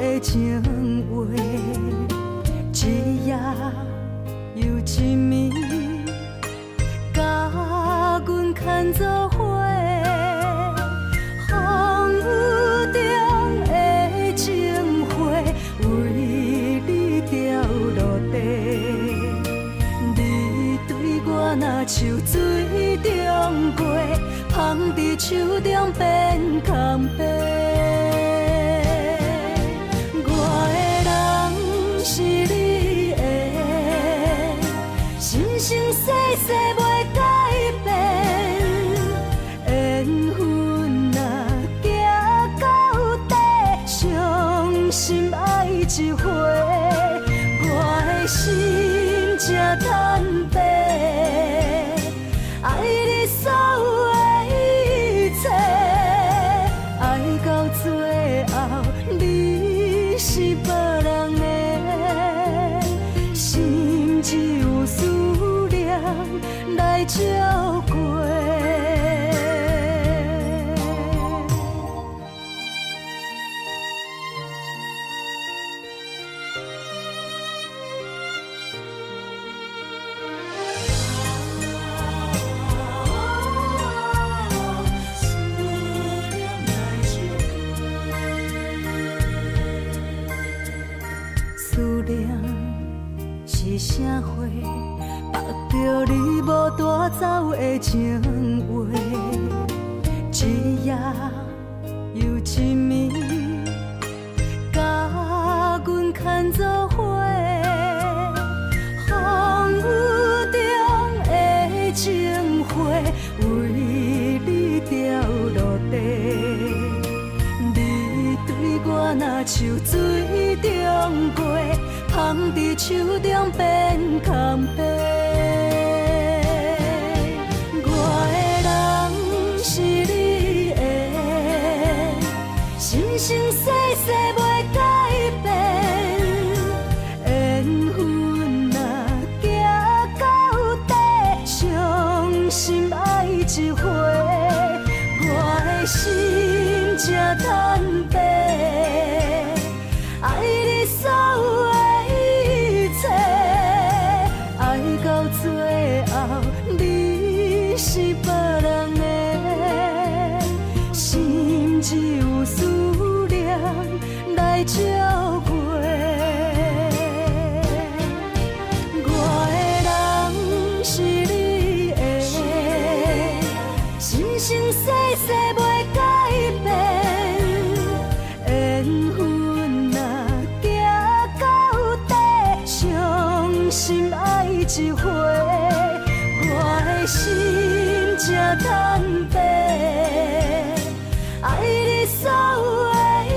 的情话，一夜又一暝，甲阮牵做伙。风雨中的情花，为你掉落地。你对我若像水中月，放伫手中变空白。是你的，生生世世袂改变。缘分若行到底，伤心爱一回，我的心才坦白。爱你所有的一切，爱到最后，你是别人的。只有思念来照过。思念是啥货？目着你无带走的情话，一夜又一暝，甲阮牵做伙。风雨中的情花，为你掉落地。你对我若像水中月，放伫手中变空白。我的人是你的，生生世世袂改变。缘分若行到底，伤心爱一回，我的心才坦白。爱你所有到最后，你是别人的，心只有思念来照过。我的人是你的，生生世世袂改变。缘分若行到底，伤心爱一回，我的心才坦白。爱你所有的一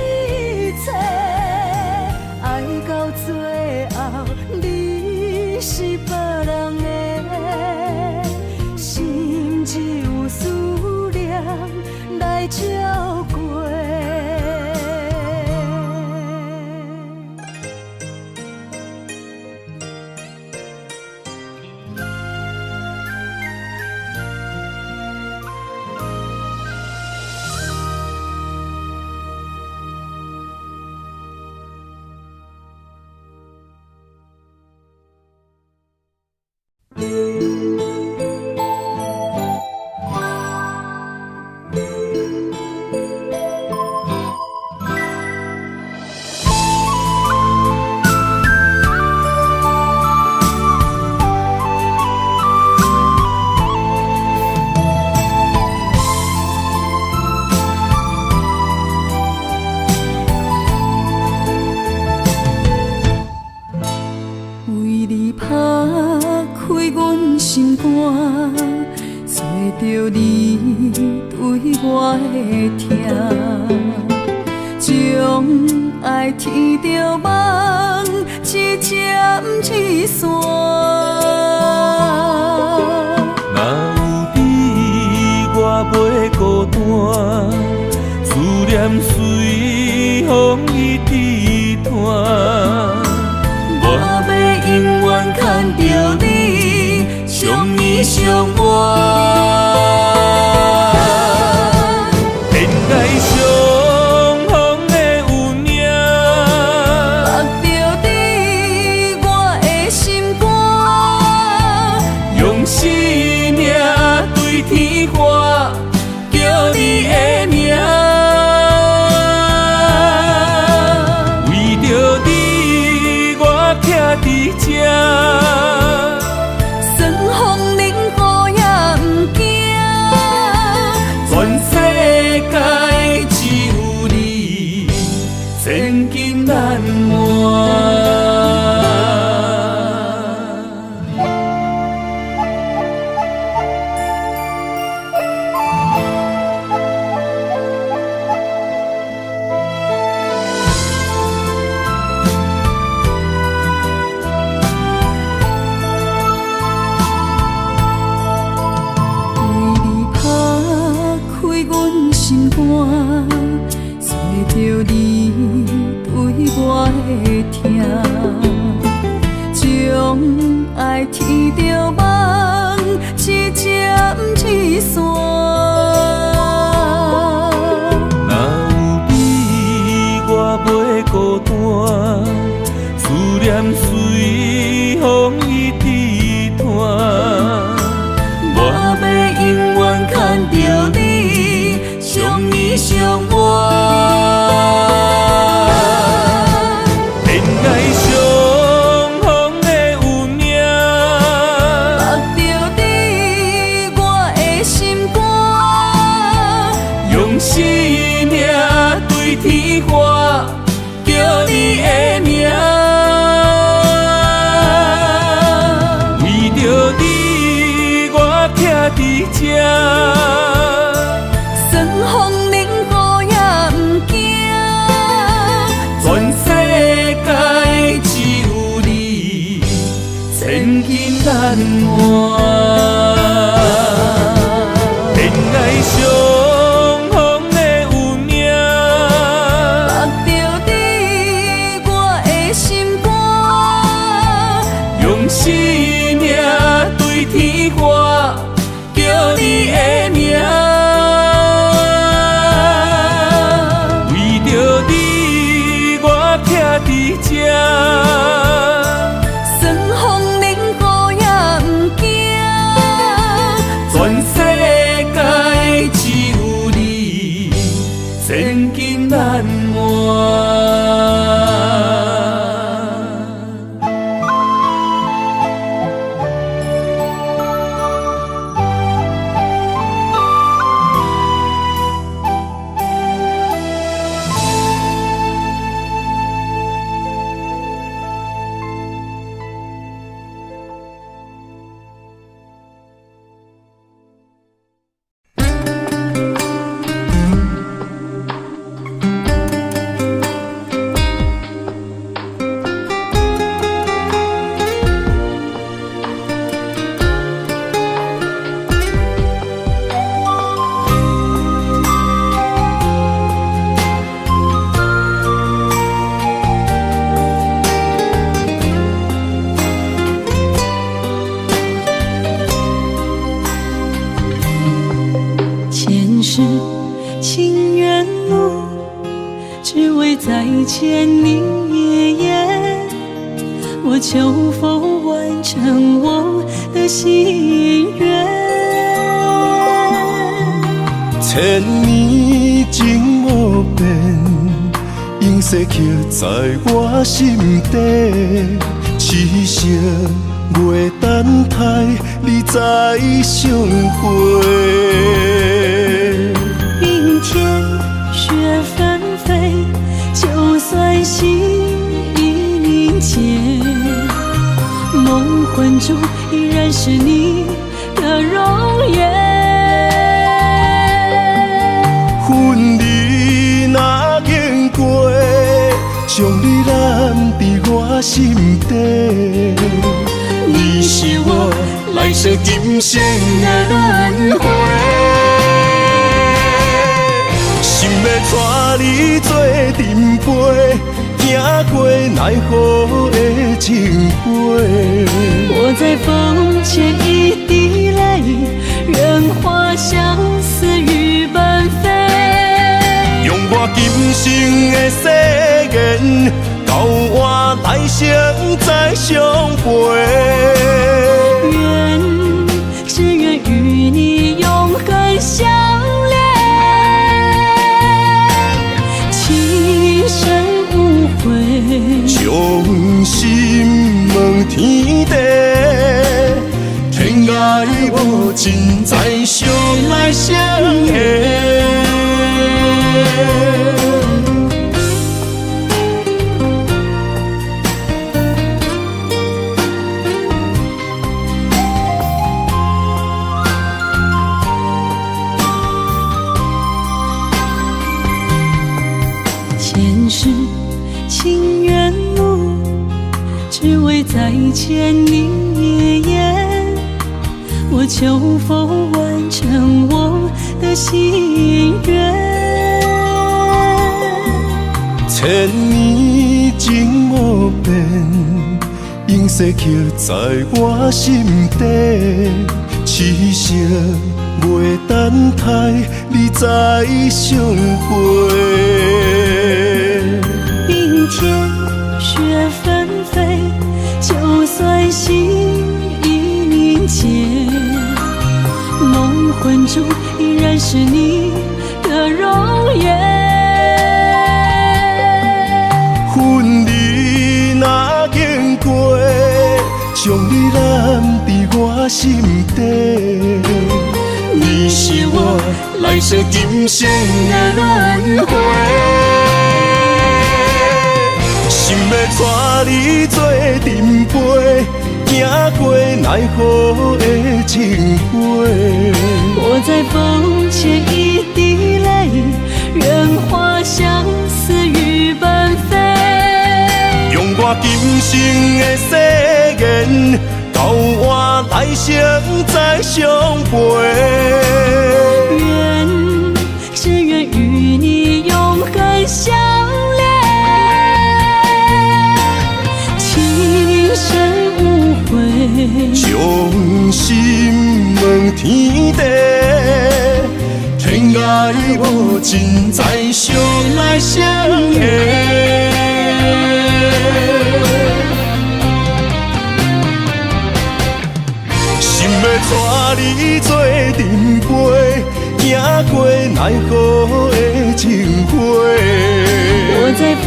切，爱到最后，你是别人的，心只有思念来照过。着你对我的疼，将爱天着梦，一针一线。若有你，我袂孤单，思念随风一直传。我要永远牵着你，相依相伴。天涯相逢的有影，伫这，酸风冷雨也不惊，全世界只有你，千金难换。找着你对我的疼，将爱天着梦，一针一线。若有你，我袂孤单，思念随风一直传。我要永远牵着你，相依相偎。生命对天花，叫你的名，为着你我徛伫这，酸风冷雨也不惊，全世界只有你，千金难换。恋爱上生命对天花，叫你的名，为着你我徛伫这，酸风冷雨也不惊，全世界只有你，千金难换。见你一眼，我就否完成我的心愿。千年情无变，永逝刻在我心底。痴情袂等待，你再相会。冰天雪纷飞，就算心已凝结，梦幻中依然是你的容颜。恨你若经过，将你揽伫我心底。你是我来生今生的轮回。心要带你做阵陪，行过奈何的情杯。我在风前一滴泪，任花相思雨纷飞。用我今生的誓言，交换来生再相陪。只愿与你永恒相恋，情深无悔，衷心真再相来相会。前世情缘无，只为再见你一眼。我求否完成我的心愿？千年情无变，永世刻在我心底。痴心袂等待你再相会。冰天雪纷飞，就算心已凝结，梦魂中依然是你的容颜。恨你若经过，将你揽伫我心底。你是我来世今生的轮回。心要带你做阵陪，行过奈何的情杯。我在风前一滴泪，愿化相思雨奔飞。用我今生的誓言，交换来生再相陪。只愿与你永恒相恋，情深无悔，将心问天地。天涯无尽，再相来相会。心要带你做阵陪，行过奈何的情花。我在风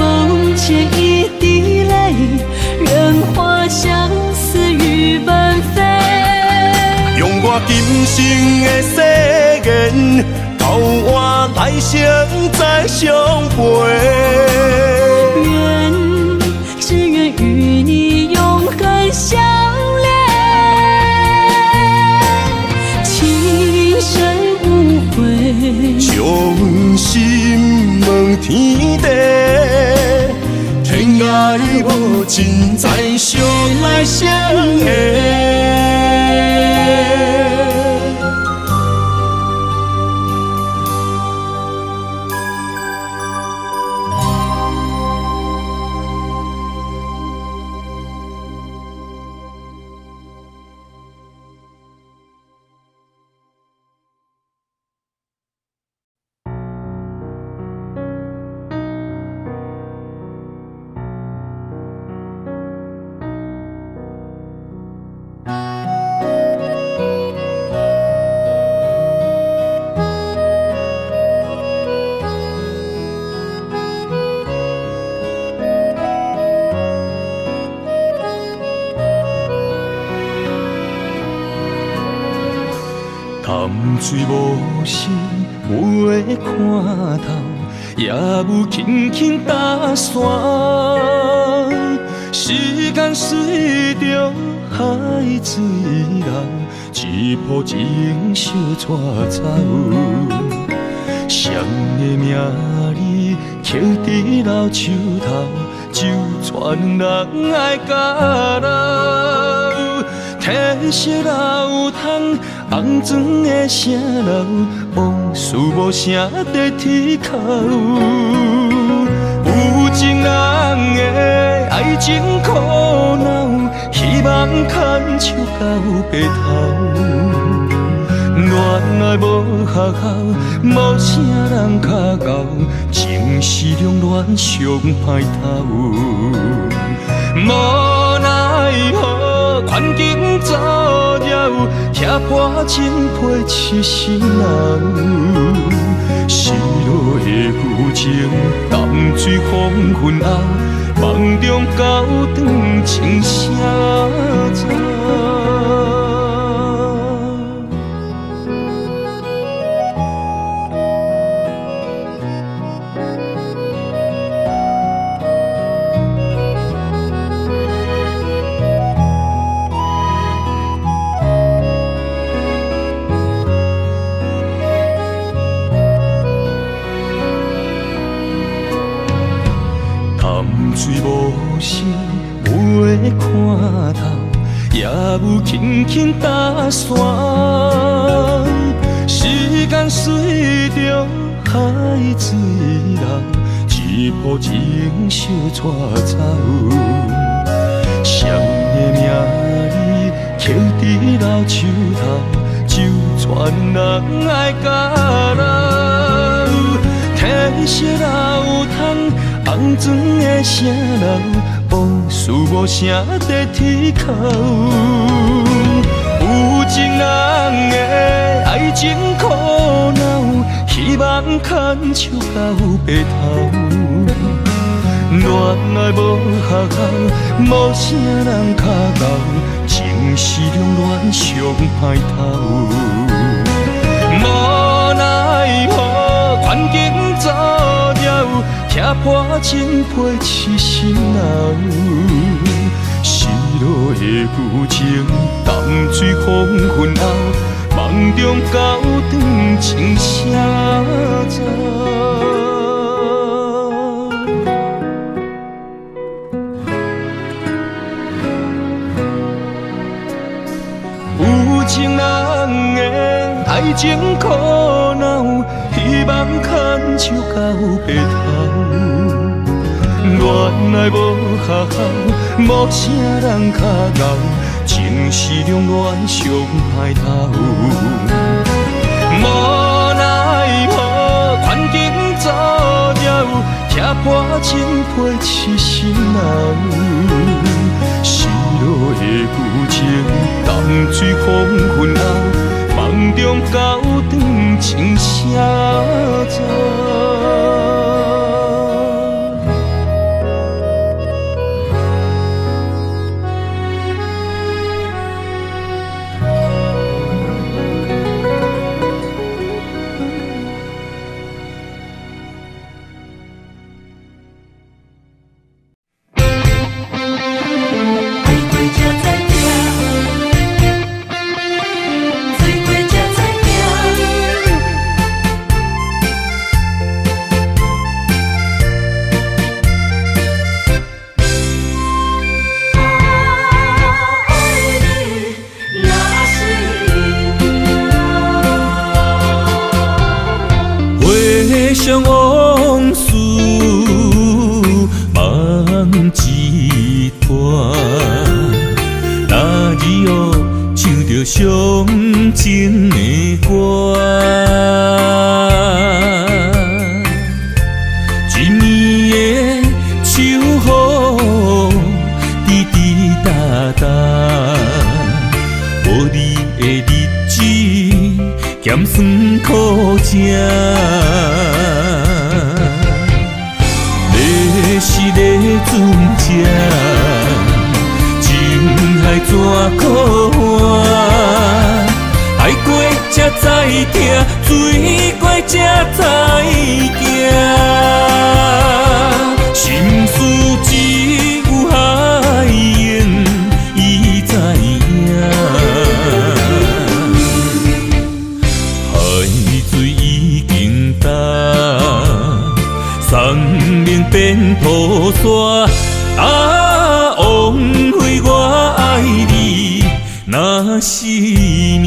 前一滴泪，愿化相思雨奔飞。用我今生的誓言，交换来生再相陪。只愿与你永恒相恋，情深无悔，将心问天地。天涯无尽，再相来相会。淡水无声，袂看透，也有轻轻打散。时间随着海水流，一步情小带走。谁的名字刻伫老树头，就全人爱甲老。褪色老窗，红砖的城楼，往事无声在天口。有情人的爱情苦恼，希望牵手到白头。恋爱无学校，无啥人较贤，情是两恋上歹头。无奈何，环境造谣，拆破真配痴心人。失落的旧情，淡水黄昏后，梦中高长青纱帐。水无声，袂看透，也有轻轻打散。时间随着海水流，一步情相带走。谁的名字刻伫老树头，就全人爱甲留。褪色老窗，红砖的城楼，无事无声在天口。有情人的爱情苦恼，希望牵手到白头。恋爱无学校，无啥人脚厚，情是两恋上歹透。无奈何环境造谣，踢破真配痴心流。失落的旧情，淡水风云后，梦中高长情谁走？有情人的爱情苦恼，希望牵手到白头。恋爱无学校，无啥人脚厚，情是两恋上歹透。无奈何环境造谣，踢破真配痴心流。失落的旧情，淡水风云后，梦中高长情谁走？想往事梦一段，那日后唱着伤情的歌。一年的秋雨滴滴答答，无你的日子咸酸苦涩。是个船只，情海怎可换？海过才知听，水过才知行。心事只有海燕伊知影。海水已经干。生命变土沙，枉费我爱你那是命。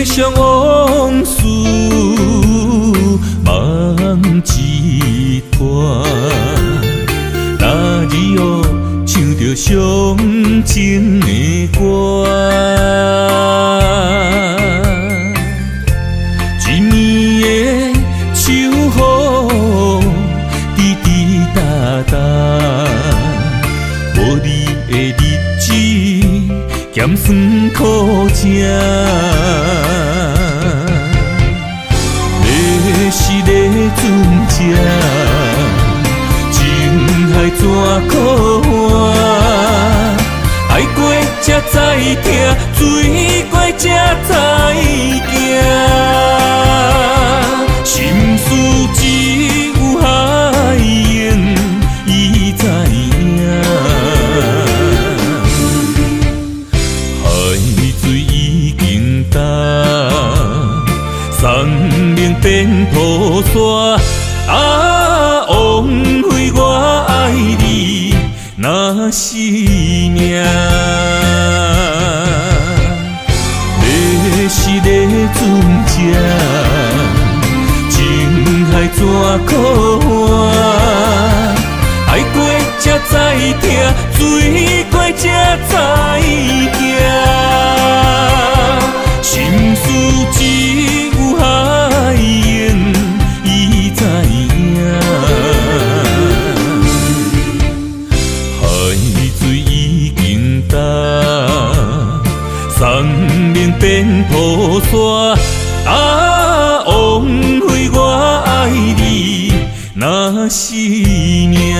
想往事梦一段，那日后唱着伤情的歌。一年的秋雨滴滴答答，无你的日子咸酸苦涩。这，情海怎可换？爱过才知疼，水过才知行。心事只有海燕伊知影，海水已经干，山明变土沙。啊，枉费我爱你那是命。要是咧船只，情海怎可换？爱过才知疼，水过才知行。心事只有海燕伊知影，海水已经干，山明变土沙。啊，枉费我爱你那是命。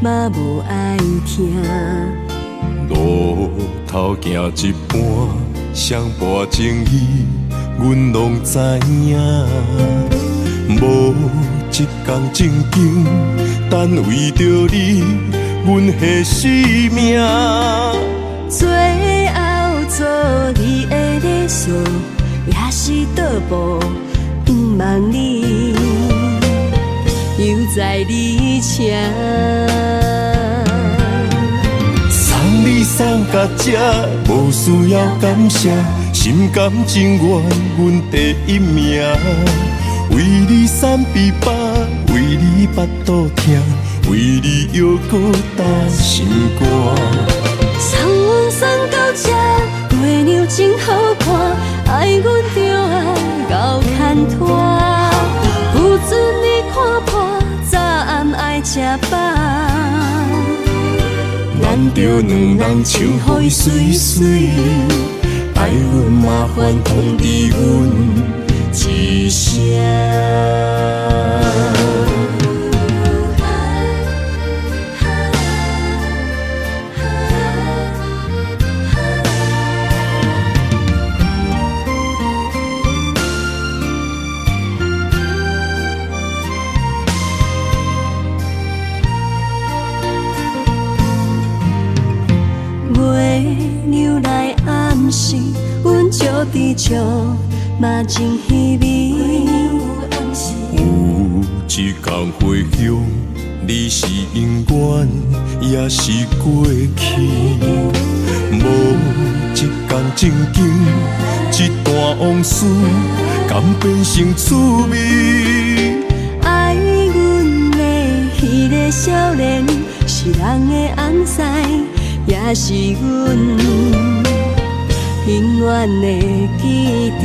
嘛无爱听，路头行一半，双半情意，阮拢知影。无一天正经，但为着你，阮下生命。最后做你的理想，也是倒步不望你。犹在你车，送你送到这，无需要感谢，心甘情愿，阮第一名。为你散琵琶，为你巴肚疼，为你犹搁担心肝。送阮送到这，月亮真好看，爱阮就爱到牵拖。不准你看破，早暗爱吃饱。难着两人唱予伊水水，爱阮麻烦通知阮一声。阮照伫笑，嘛真稀微。有一天回乡，你是永远，也是过去。无一天正经，一段往事，敢变成趣味？爱阮的迄个少年，是人的安塞，也是阮永远的记忆。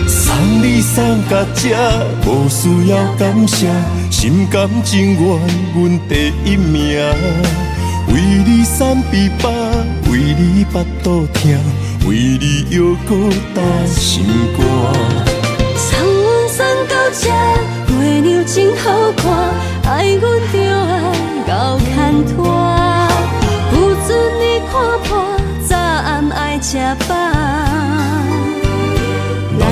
送你送到这，无需要感谢，心甘情愿，阮第一名。为你散琵琶，为你巴肚疼，为你犹搁担心肝。送阮送到这，月亮真好看，爱阮就爱到牵拖。不准你看破，早暗爱吃饱。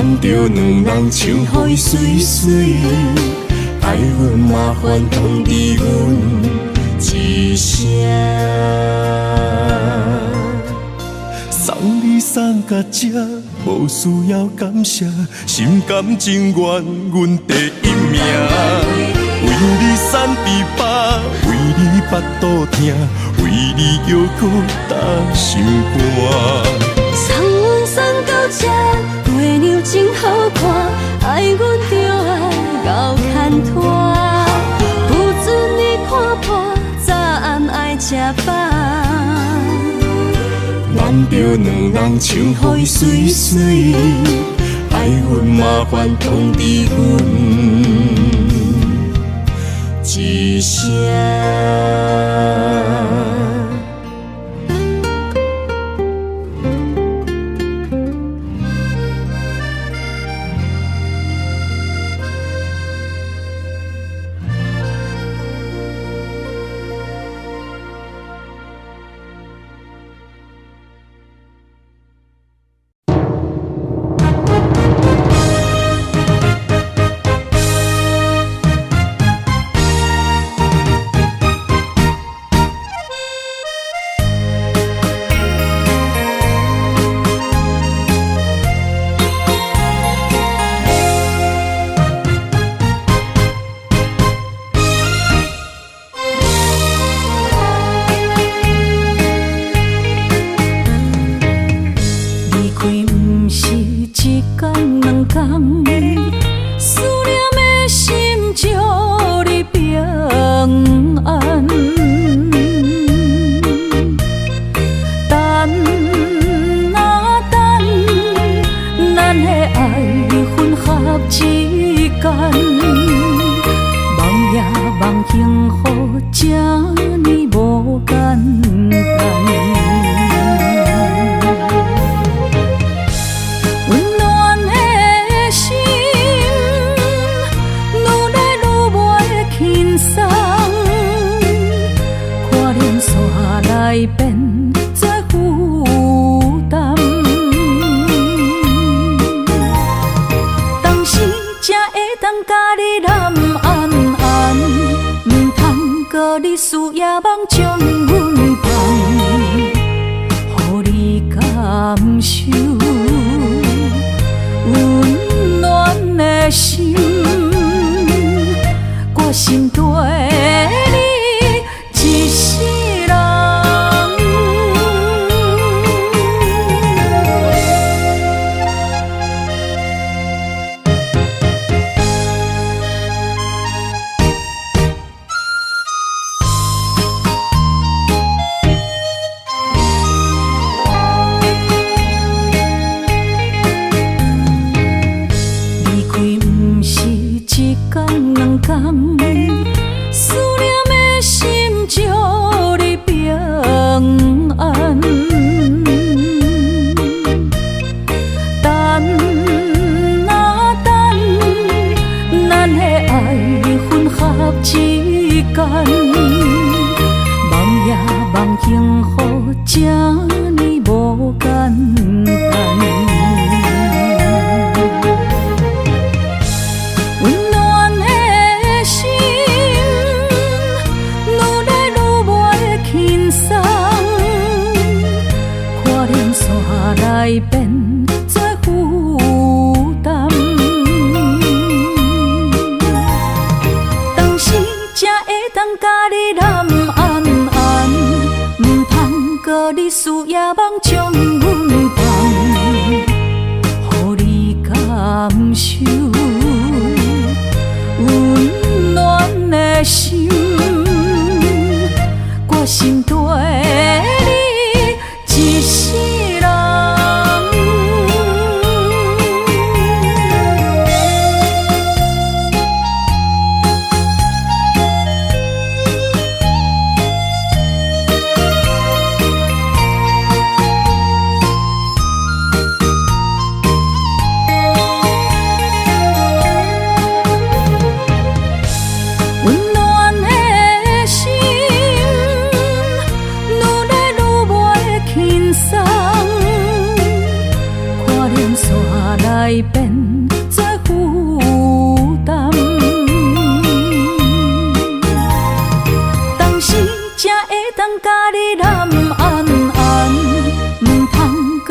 难着两人唱予伊水水，爱阮麻烦通知阮一声。送你送到这，无需要感谢，心甘情愿，阮第一名。为你瘦琵琶，为你腹肚疼，为你摇搁打心肝。送阮送到这，月亮真好看，爱阮就爱到牵拖，不准你看破，早暗爱吃饭。难着两人唱予伊水水，爱阮麻烦通知阮一声。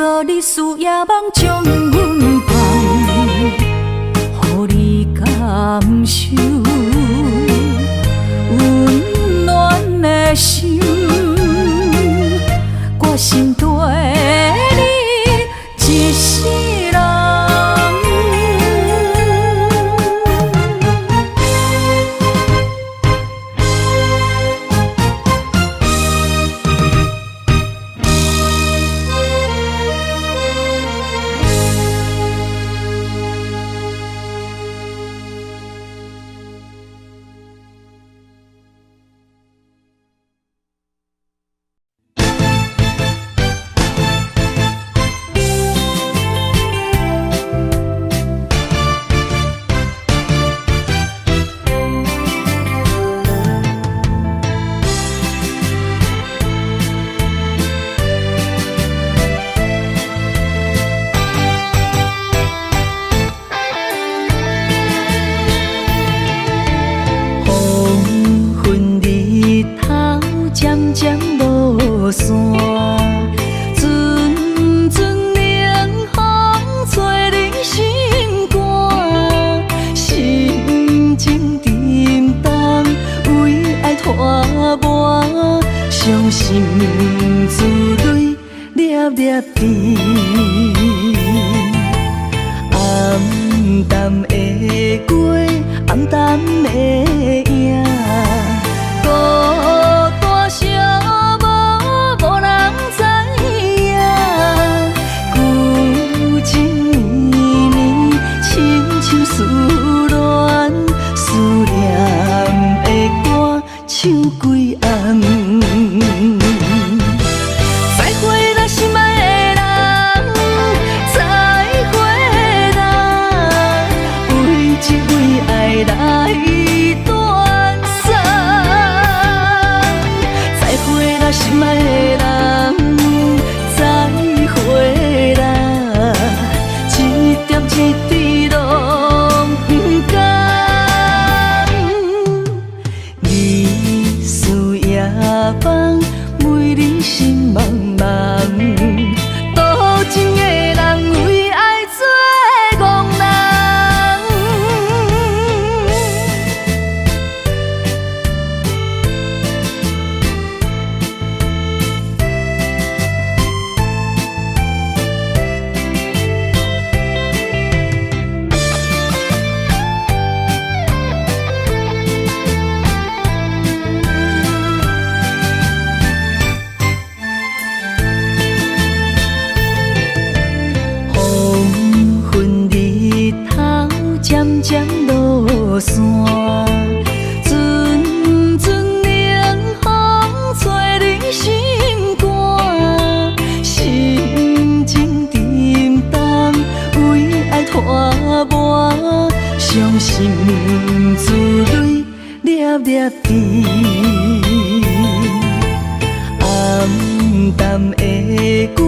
过你输也茫将阮放，予你感受温暖的心，我心对你一世人。渐落山，阵阵冷风吹人心肝，心情沉重，为爱拖磨，伤心珠泪粒粒甜。暗淡的过，暗淡的影。思恋，思念的歌唱几暗。再会啦，心爱的人，再会啦，为这位爱来断送。再会啦，心爱的人，再会啦，一点一滴落。放，每日心茫茫，多情的人为爱做憨人。渐落山，阵阵冷风吹人心肝，心情沉重，为爱拖磨，伤心珠泪粒粒甜。暗淡的过，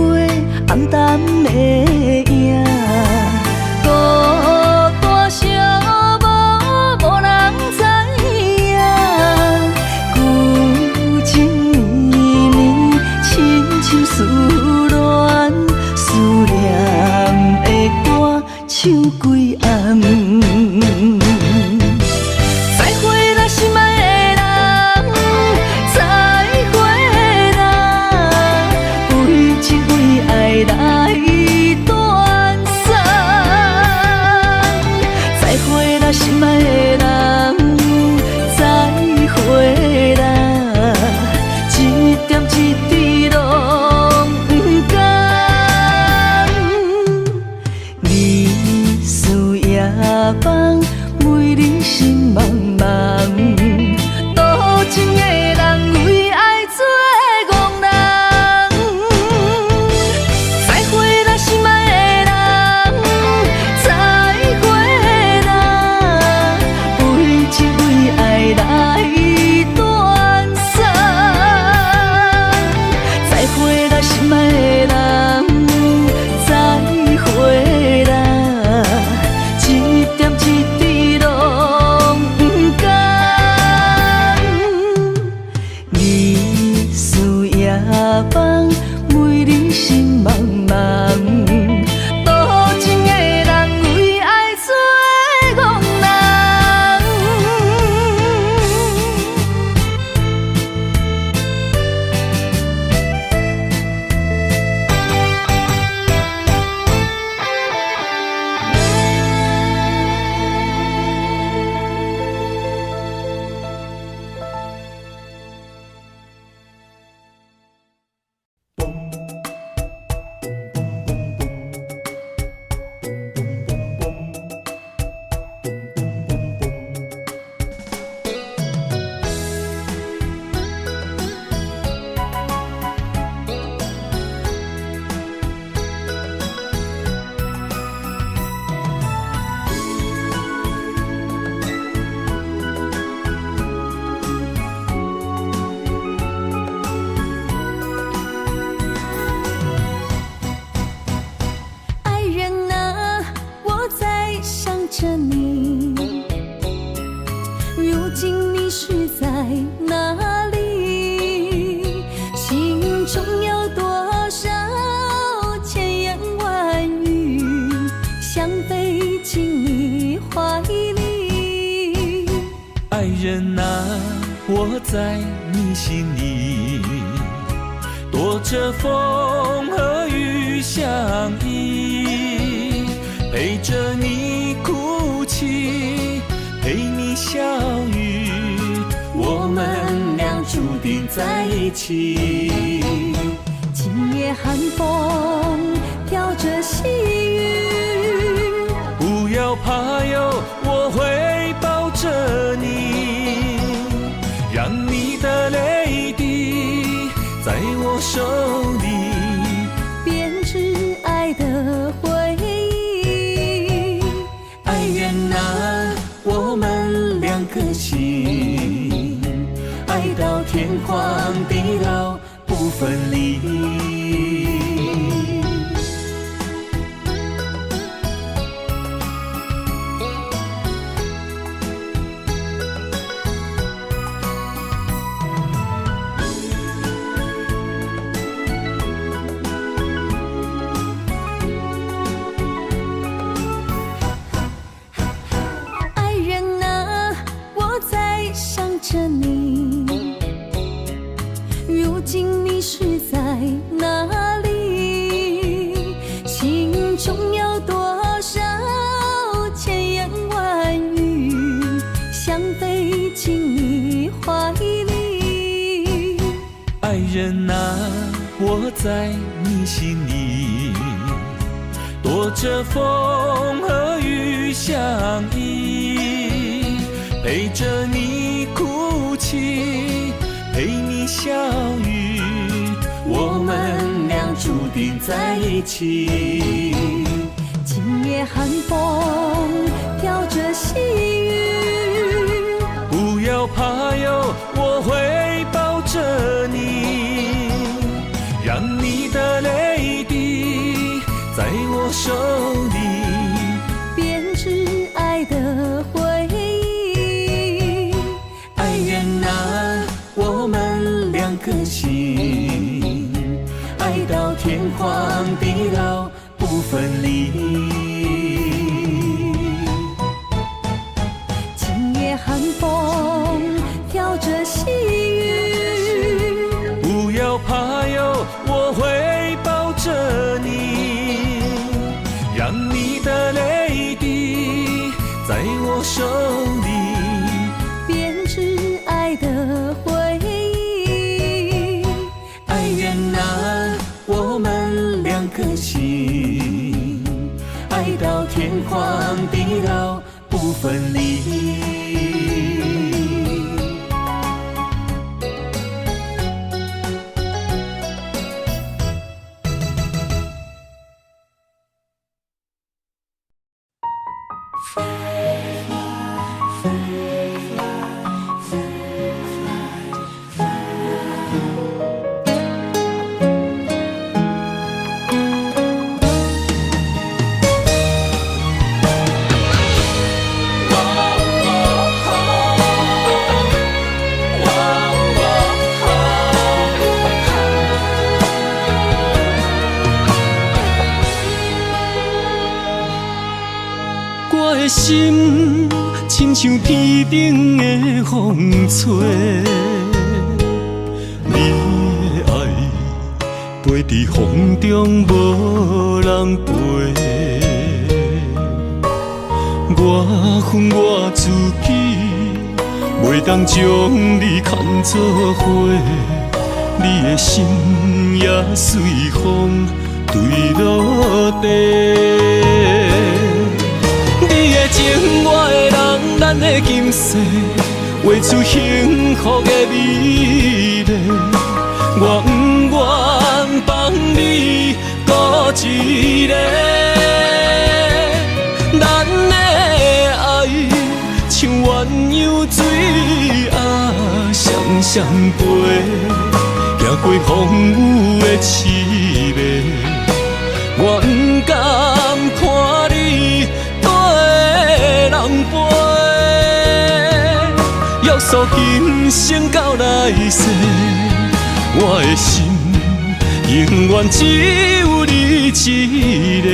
暗淡的影。思恋，思念的歌唱几暗。再会啦，心爱的人，再会啦，为这位爱来断送。再会啦，心爱的人，再会啦，一点一滴落。思想飞进你怀里。爱人啊，我在你心里，躲着风和雨相依，陪着你哭泣，陪你笑语，我们俩注定在一起。今夜寒风飘着细雨，不要怕哟，我会抱着你，让你的泪滴在我手里编织爱的回忆。爱人啊，我们两颗心，爱到天荒地老不分离。爱人啊，我在想着你，如今你是在哪里？心中有多少千言万语，想飞进你怀里。爱人啊，我在你心里，躲着风和雨相依，陪着你哭泣，陪你笑语，我们俩注定在一起。今夜寒风飘着细雨，不要怕哟，我会抱着你，让你的泪滴在我手里编织爱的回忆。爱人啊，我们两颗心，爱到天荒地老不分离。今夜寒风飘着细雨，不要怕哟，我会抱着你，让你的泪滴在我手里编织爱的回忆。爱人啊，我们两颗心，爱到天荒地老不分离。我的心亲像天顶的风吹，你的爱飞伫风中无人陪。我恨我自己，袂当将你看作伙，你的心也随风坠落地。你的情，我的人，咱的今世，画出幸福的美丽。我不愿放你孤一个，咱的爱像鸳鸯水啊双双飞，行过风雨的刺眉，我不甘看你人陪，约束今生到来世，我的心永远只有你一个。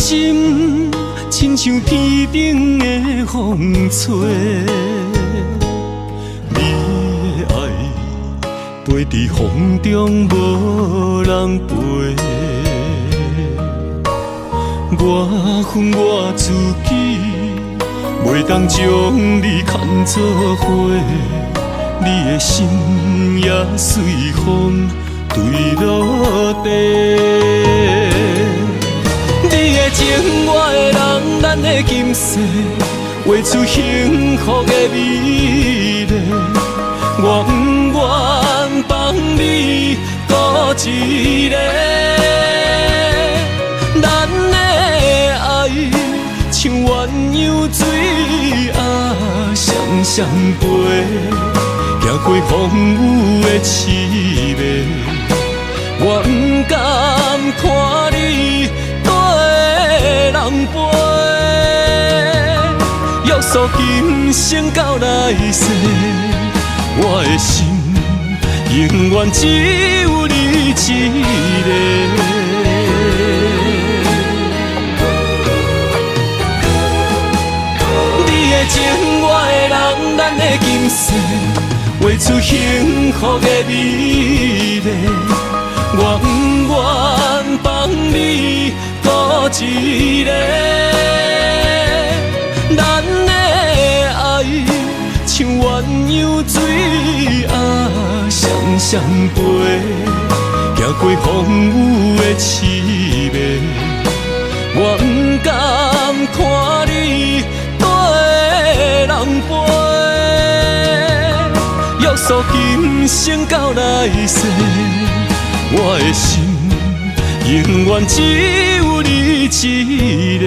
心亲像天顶的风吹，你的爱飞伫风中无人陪。我恨我自己，袂当将你看作花，你的心也随风坠落地。你的情，我的人，咱的今世，画出幸福的美丽。我不愿放你孤一个，咱的爱像鸳鸯水啊，双双飞，行过风雨的刺眉。我不甘看你对人陪，约束今生到来世，我的心永远只有你一个。你的情，我的人，咱的今世，画出幸福的美丽。我不愿放你孤一个，咱的爱像鸳鸯水啊，双双飞，行过风雨的刺眉。我不甘看你对人陪，约束今生到来世。我的心永远只有你一个。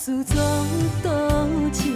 自作多情。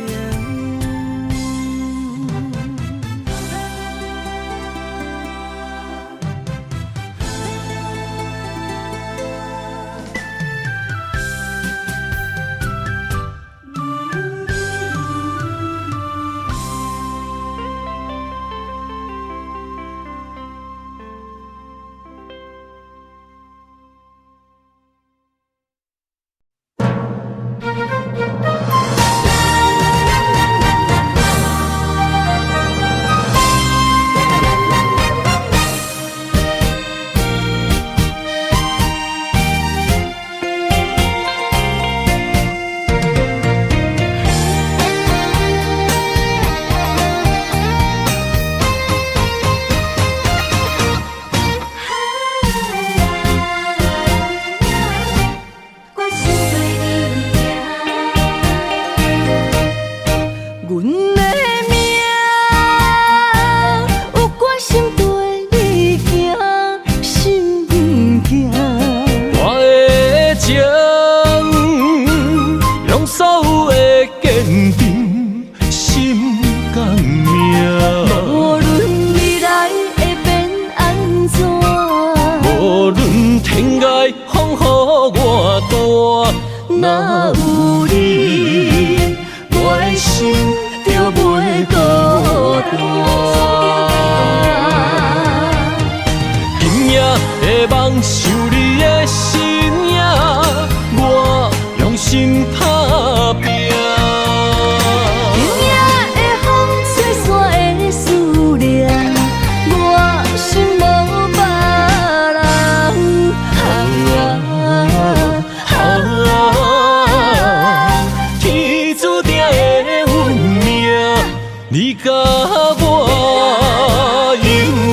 若有你，我的心就袂孤单。今夜的梦想你的身影，我用心打拼。今夜的风吹散的思念，我心无别人。你甲我永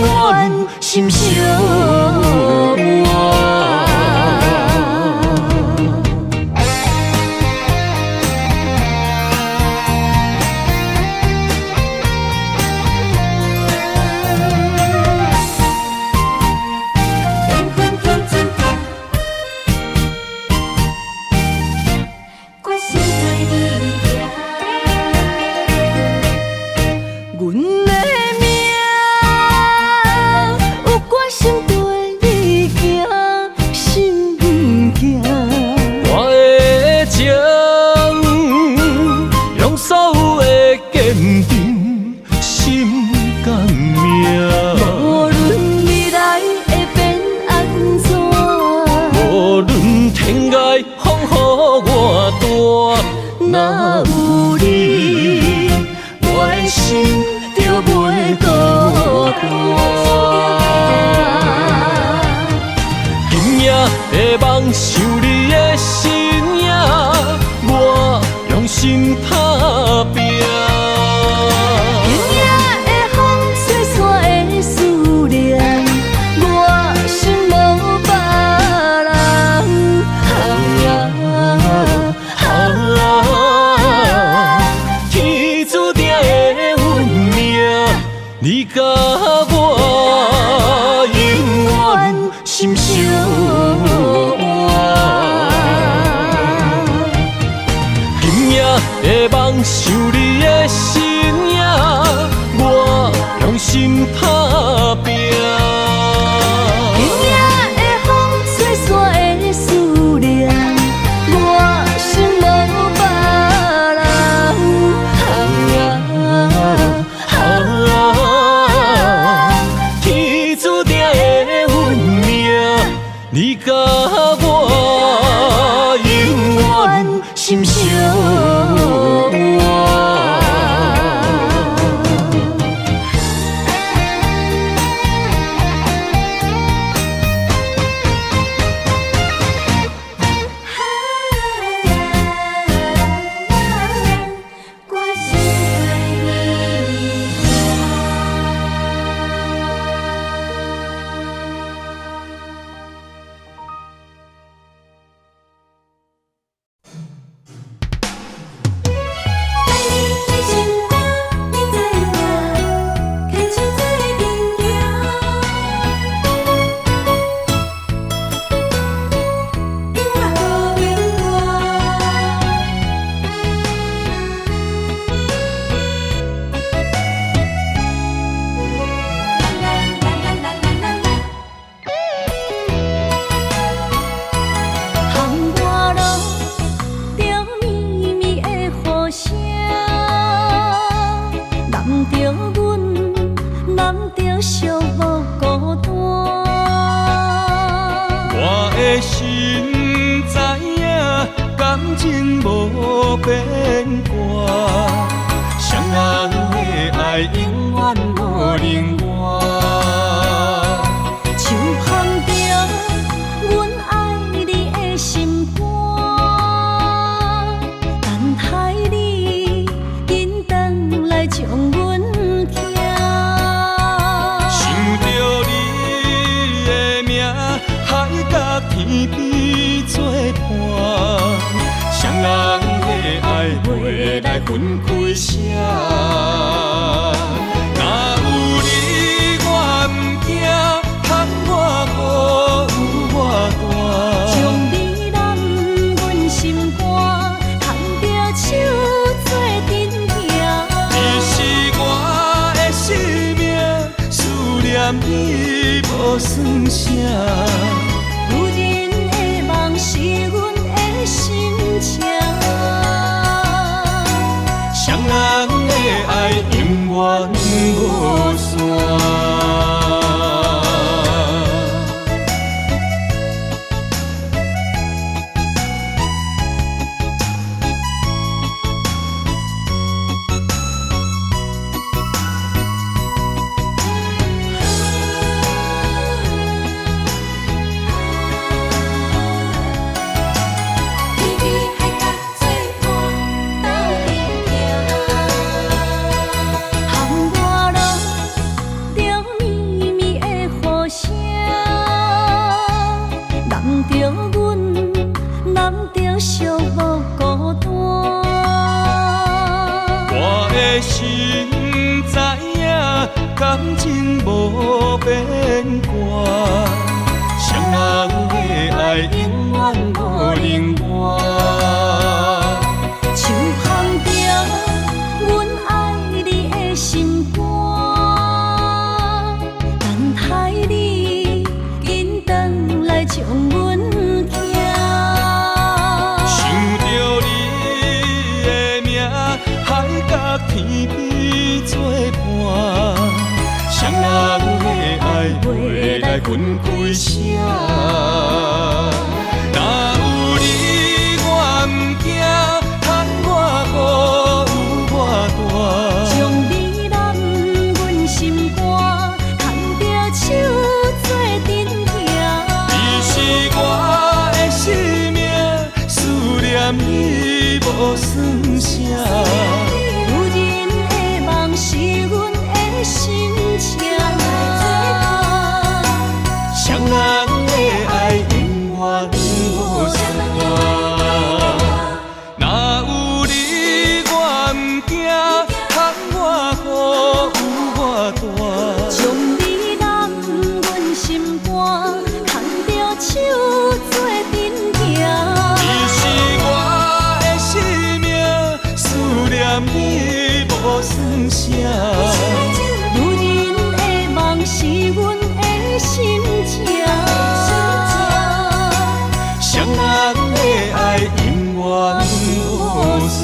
远心相换。若有你，我的心就袂孤单。今夜的梦想你的身影，我用心打拼。今夜的风吹散的思念，我心无别人。你甲我永远心相换。今夜的梦想你的身影，我用心打拼。今夜的风吹散的思念，我心无别人。你甲我永远心相换。声，难着阮，难着寂寞孤单。我的心知影，感情无变卦，双人的爱永远无冷漠。像捧着阮爱你的心肝，等待你紧转来将阮听。想着你的名，海角天边作伴，双人的爱袂来分开舍。若有你，我毋惊，窗外无我大。将你揽阮心肝，牵着手做阵行。你是我的生命，思念你无算啥。有人的梦是阮的心情，双人的爱永远无散。心知影，感情无变卦，双人的爱永远无冷漠。像捧着阮爱你的心肝，等待你紧转来将阮听。想着你的名，海角天边作伴，双人的爱袂来分开舍。若有你，我毋惊，窗外无我大。将你揽阮心肝，牵着手做阵行。你是我的生命，思念你无算啥。有人的梦是阮的心情，双人的爱永远无散。若有你，我毋惊，窗外有我大。将你揽阮心肝，牵着手做阵行。你是我的生命，思念你无算啥。有人的梦是阮的心情，双人的爱永远无散。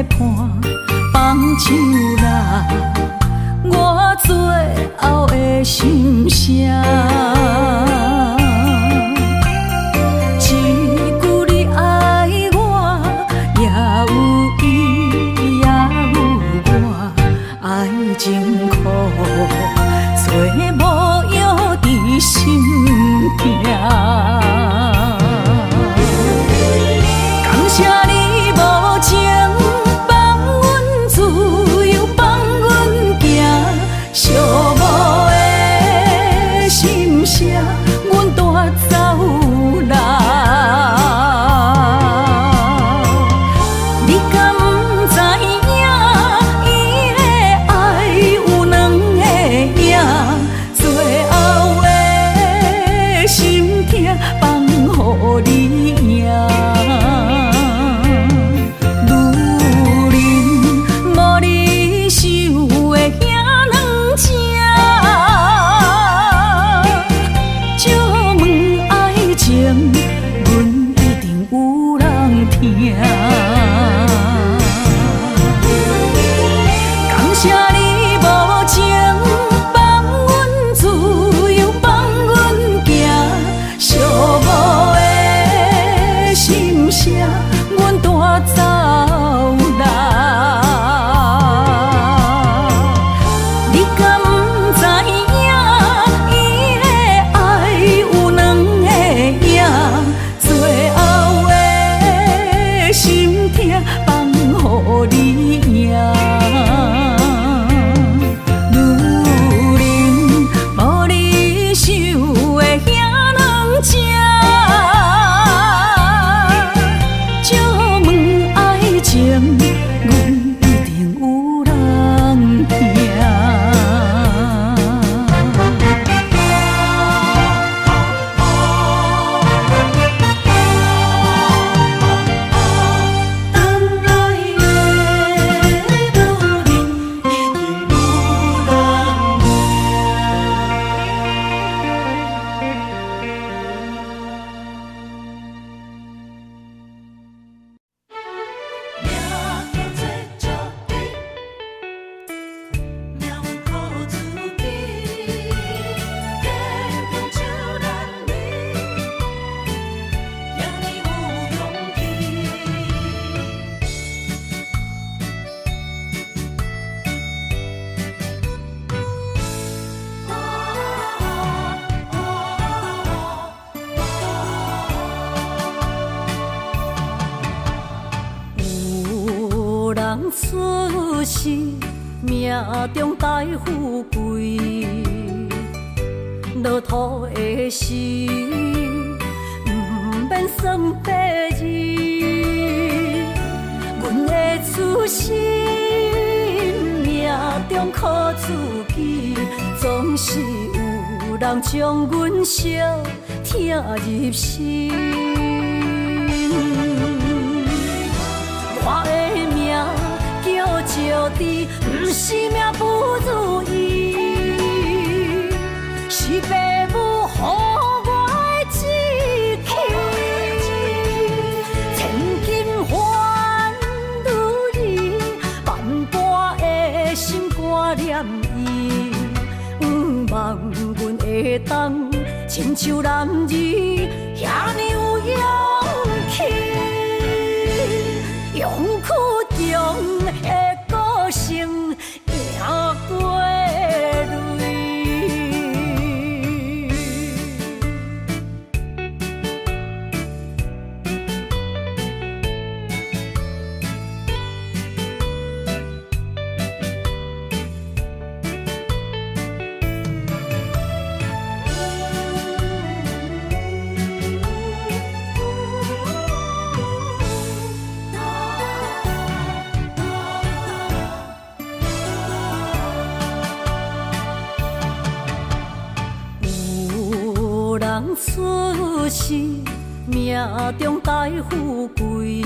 伴，放手啦，我最后的心声。一句你爱我，也有伊，也有我，爱情苦，找无药伫心痛。感谢你无情放阮自由，放阮行，寂寞的心声，阮带走啦。你敢不知影，伊的爱有两个影，最后的心痛放予你赢。感谢你无情放阮自由，放阮行，寂寞的心声，阮带走啦。你敢不知影，伊的爱有两个影，最后的心痛放予你赢。出世命中带富贵，落土的时，不免算白字。阮的出身命中靠自己，总是有人将阮惜疼入心。我的命叫石地，不是命不如意，是父母予我的志气。千金换如意，万般的心挂念伊，望阮会当亲像男儿遐尼有勇气。勇屈中的个性赢过泪。出世命中带富贵，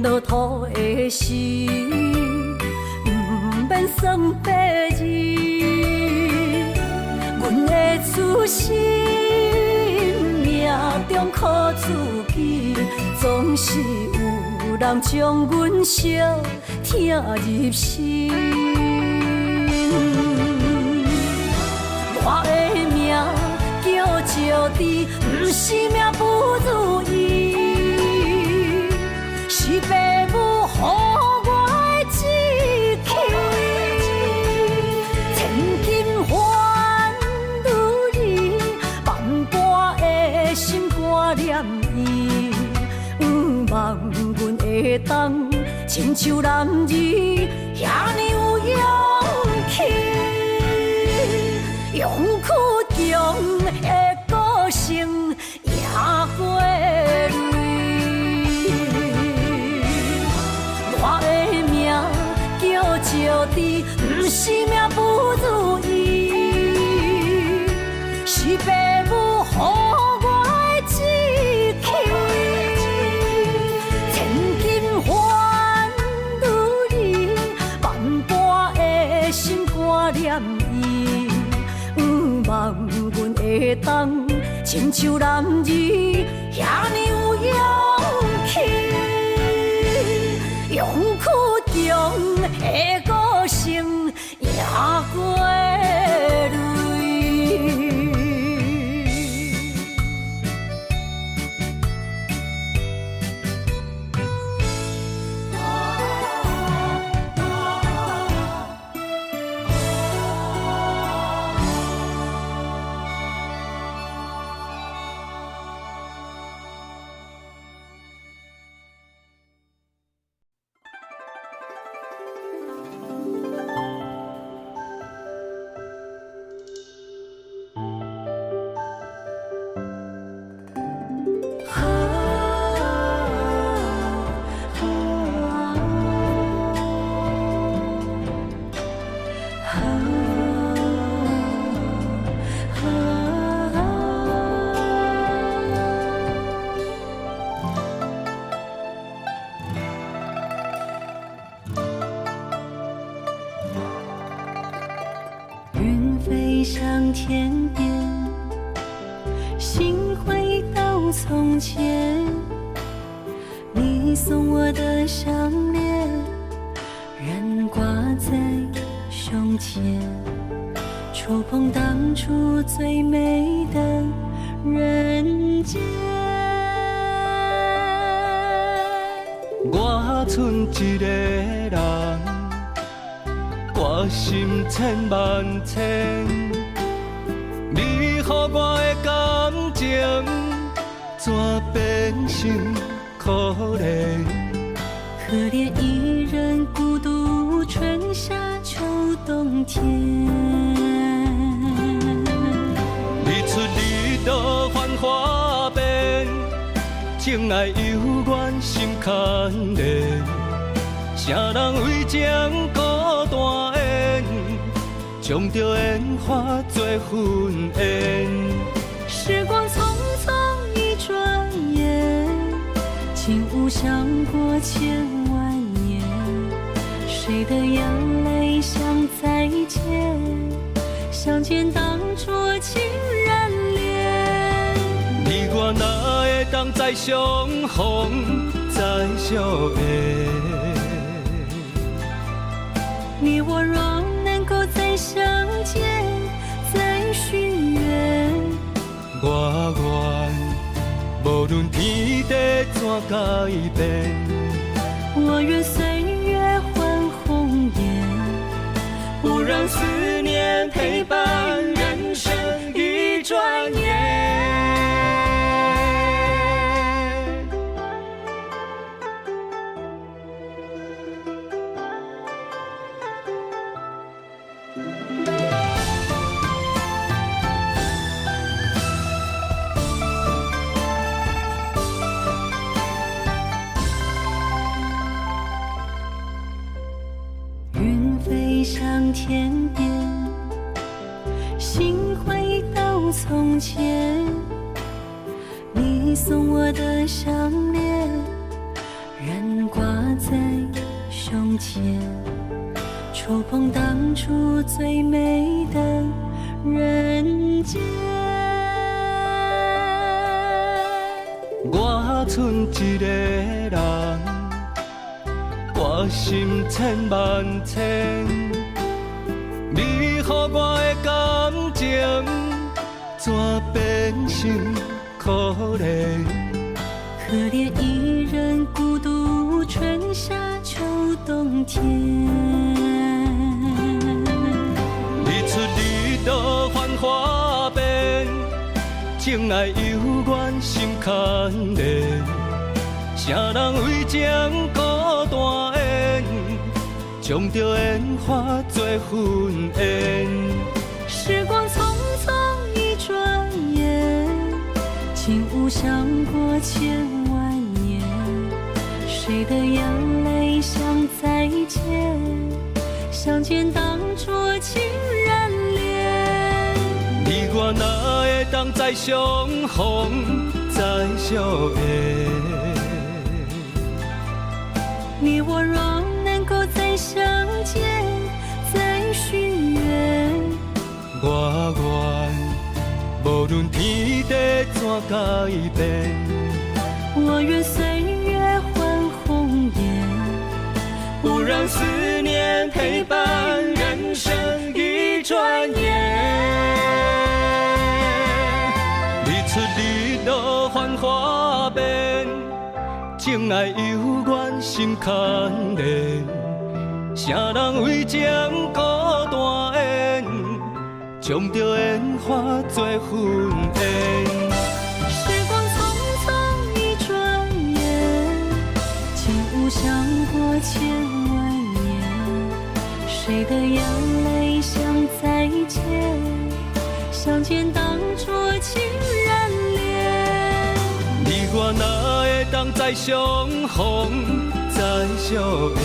落土的时，不免算白字。阮的出身命中靠自己，总是有有人将阮惜疼入心。我的命叫石滴，不是命不如意，是父母予我的志气。千金换如意，万般的心肝念伊。望阮会当亲像男儿遐尼有勇气，勇屈强的个性赢过泪。我的命叫石滴，不是命不如意，是父母予我的志气。我念伊，望阮会当亲像男儿遐尼有勇气，勇屈强的个性赢过泪。云飞上天边，心回到从前。你送我的项链，仍挂在胸前，触碰当初最美的人间。我剩一个人，我心千万千，你予我的感情，怎变成可怜？可怜一人孤独，春夏秋冬天。日出日落繁华变，情爱犹原心牵连。啥人为情孤单缘，将着烟花做婚宴。时光匆匆一转眼，竟无想过千万年。谁的眼泪像再见，想见当初情人脸。你我哪会当再相逢，再相爱？你我若能够再相见，再许愿，我愿无论天地怎改变，我愿岁月换红颜，不让思念陪伴人生一转眼。云飞上天边，心回到从前。你送我的项链，仍挂在胸前，触碰当初最美的人间。我剩一个人，我心千万千，你予我的感情，怎变成可怜？可怜一人孤独，春夏秋冬天。日出日落繁华变，情爱犹原心牵连。啥人为情孤单缘，将着烟花做婚宴。时光匆匆一转眼，竟无想过千万年。谁的眼泪像再见，相见当作情人恋。你我哪会当再相逢，再相恋？你我若能够再相见，再许愿，我愿无论天地怎改变，我愿岁月换红颜，不让思念陪伴人生一转眼。日出日落繁华变，情爱犹原心牵连。啥人为情孤单缘，将着烟花做婚宴。时光匆匆一转眼，竟无想过千万年。谁的眼泪像再见，相见当作情人恋。你我哪会当再相逢，再相恋？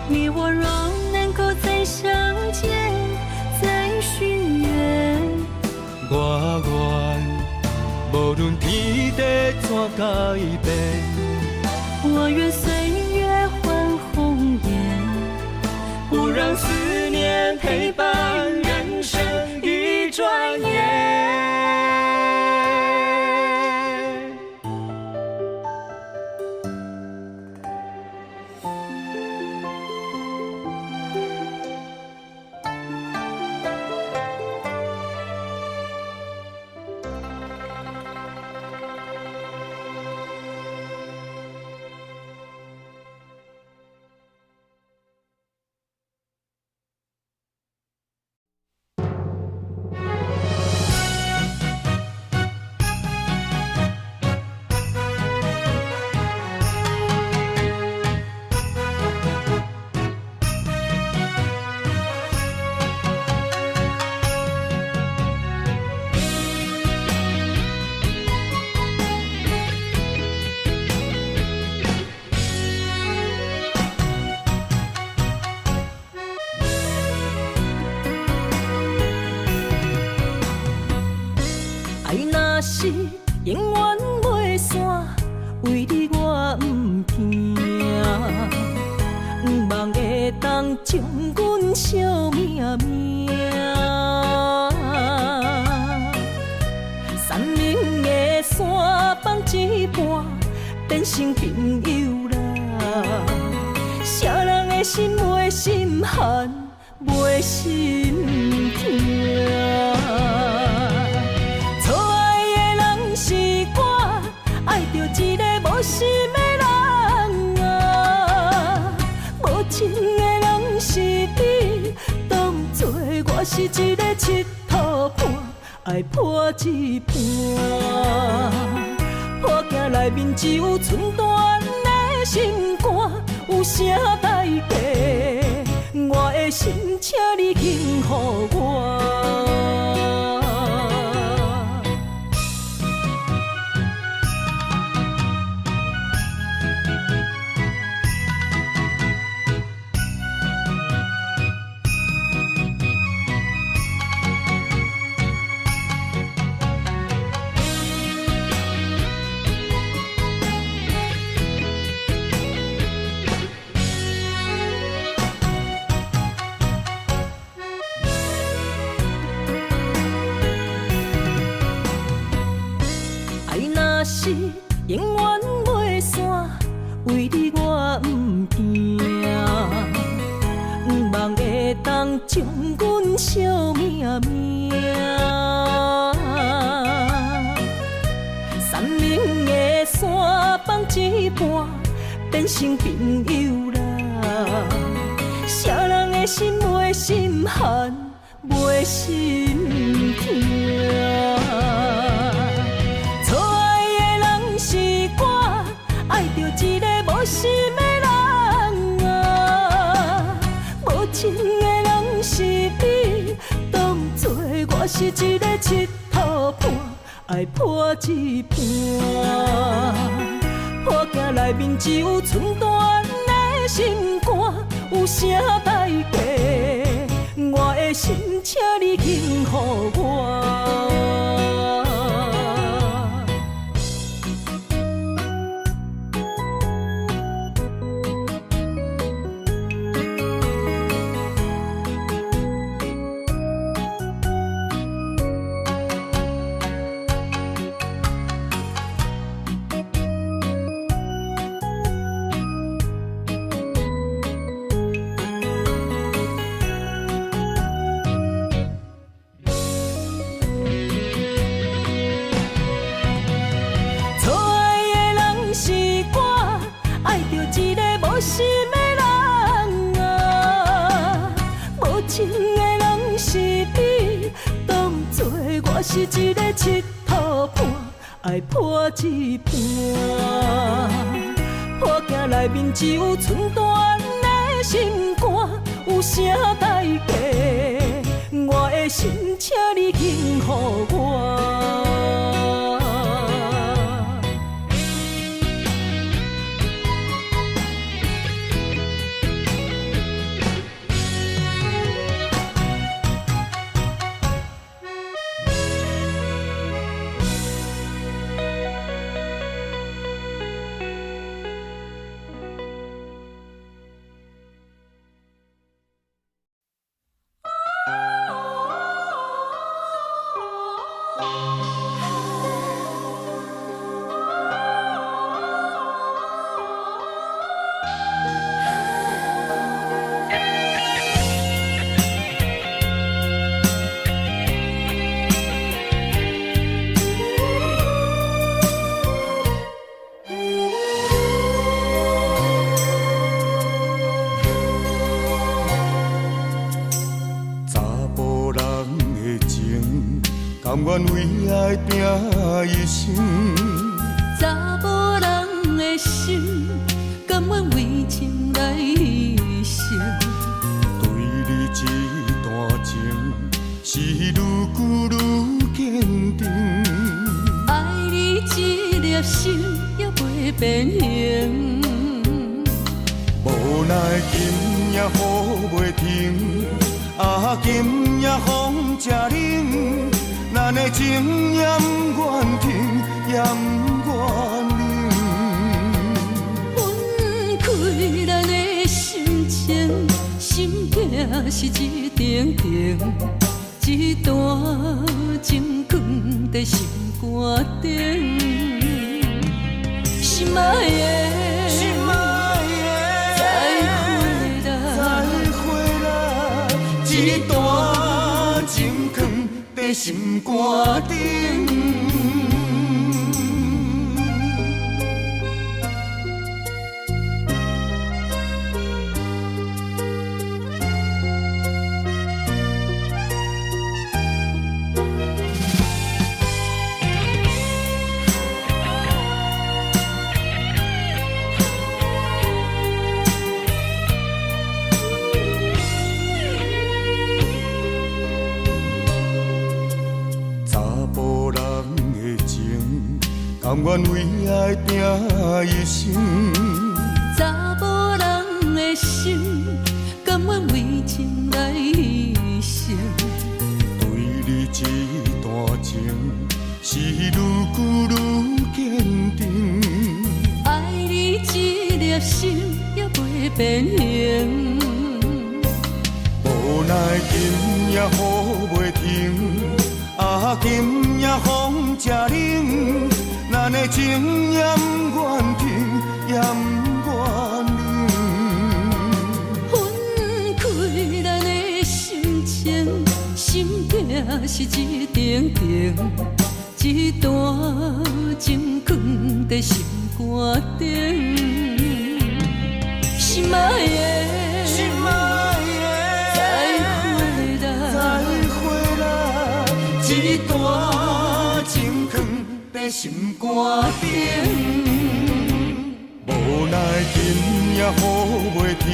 你我若能够再相见，再许愿，我愿无论天地怎改变，我愿岁月换红颜，不让思念陪伴人生一转眼。是永远袂散，为你我不惊，不望会当将阮惜命命。山明的山放一半，变成朋友啦。啥人的心袂心寒，袂心痛。是我爱着一个无心的人啊，无情的人是你，当作我是一个佚佗伴，爱破一半。破镜内面只有寸断的心肝，有啥代价？我的心，请你轻予我。为你我不惊，不望会当将阮惜命命。山明的山放一半，变成朋友啦。啥人的心袂心寒，袂心痛。错爱的人是我，爱着一个无心的人啊。无情的人是你，当作我是一个佚佗伴，爱破一半。破镜内面只有寸断的心肝，有啥代价？我的心，请你轻予我。是一个佚佗伴，爱破一半。破镜内面只有寸断的心肝，有啥代价？我的心，请你轻予我。甘愿为爱拼一生，查某人的心，甘愿为情来牺牲。对你这段情，是愈久愈坚定。爱你一粒心也袂变形，无奈今夜雨袂停，啊今夜风正冷。咱的情也不愿停，也不愿冷。分开咱的心情，心境是一定定，一段情放在心肝顶。心爱的，心爱的，再会啦，一段情放在心肝顶。甘愿为爱拼一生，查某人的心，甘愿为情来牺牲。对你这段情，是愈久愈坚定。爱你一粒心也袂变形，无奈今夜雨袂停，啊今夜风正冷。咱的情也不愿停，也不是一定定，一段情放在心肝顶。心爱的，心爱的，再回来，一段情放在心肝顶。无奈今夜雨袂停，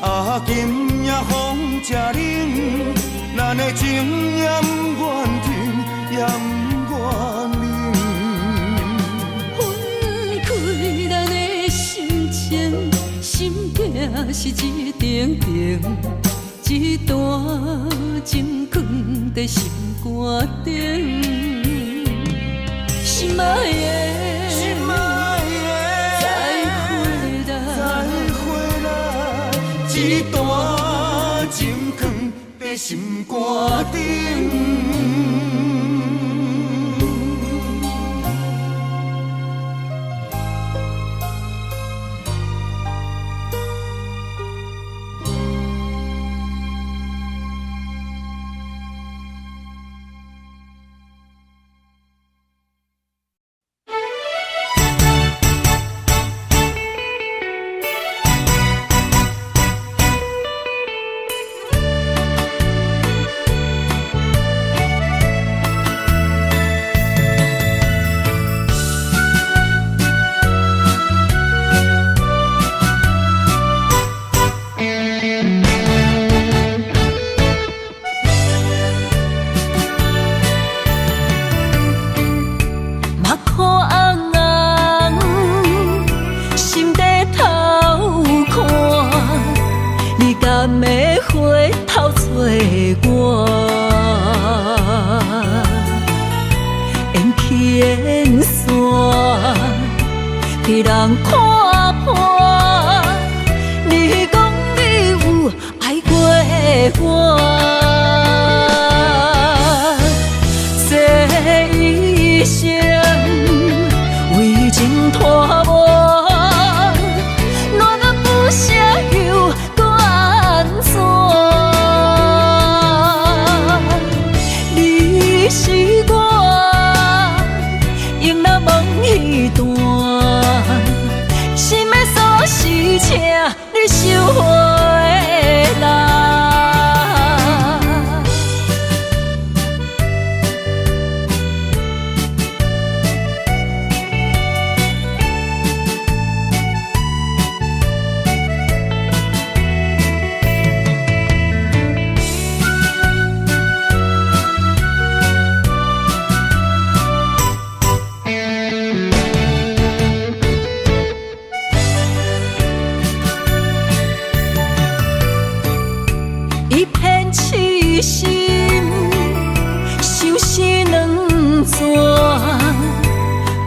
啊，今夜风正冷，咱的情也不愿停，也不愿冷。分开咱的心情，心痛是一定定，一段情放在心肝顶。心爱的，心爱的，再回来，一段情放在心肝顶。被人看破，你讲你有爱过我，这一生为情拖磨，若个不舍又搁安怎？你是我用那梦一段。心的锁是请你收回来。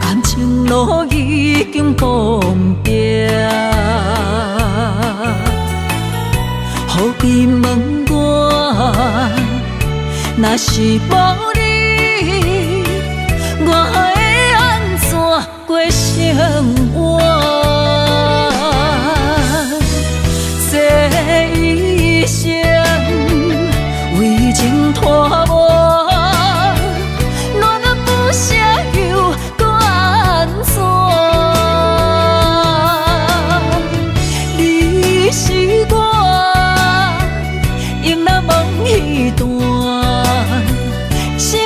感情路已经崩平，何必问我？若是无你，我会安怎过生活？这一生为情拖磨。是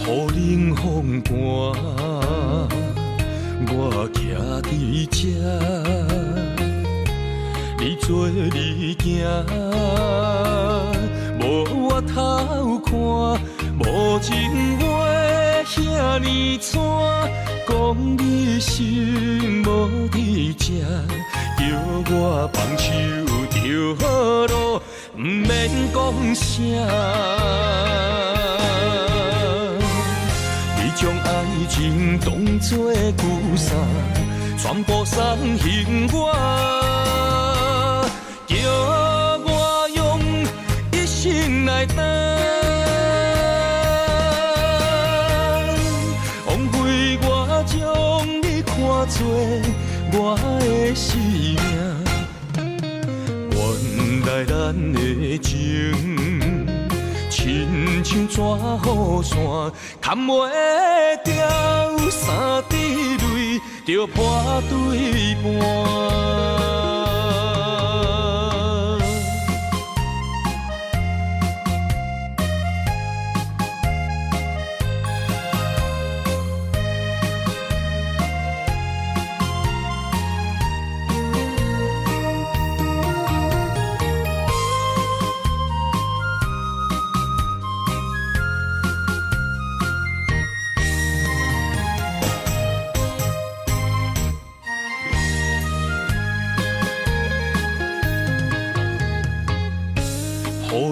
冷风寒，我徛伫这，你做你行，无我头看，无情话遐尼惨，讲你心无伫这，叫我放手就好咯，毋免讲啥。将爱情当作旧衫，全部送还我，叫我用一生来等，枉费我将你看作我的生命。原来咱的情。亲像纸雨伞，砍袂掉三滴泪，就破对半。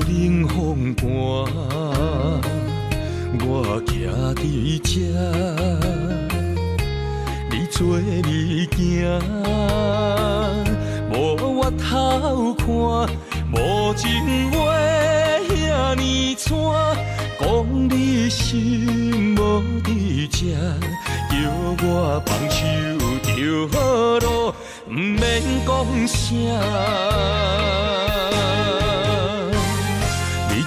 冷风寒，我徛伫这，你做你行，无我头看，无情话遐尼惨，讲你心无伫这，叫我放手就好咯，毋免讲啥。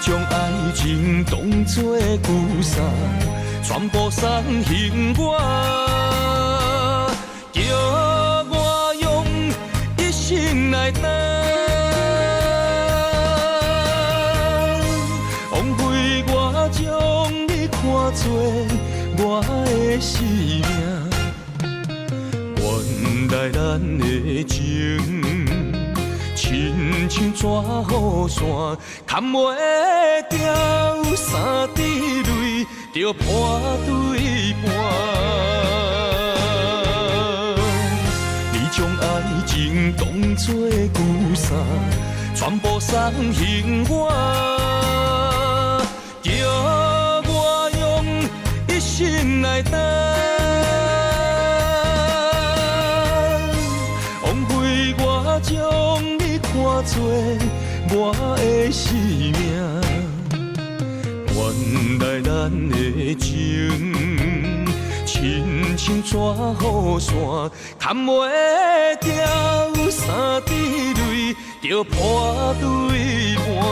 将爱情当作旧衫，全部送还我，叫我用一生来等，枉费我将你看作我的生命。原来咱的情。亲像纸雨伞，砍袂掉三滴泪，就破对半。你将爱情当作旧衫，全部送还我，叫我用一生来等。枉费我将你看作我的生命。原来咱的情，亲像纸雨伞，砍袂掉三滴泪，就破对半。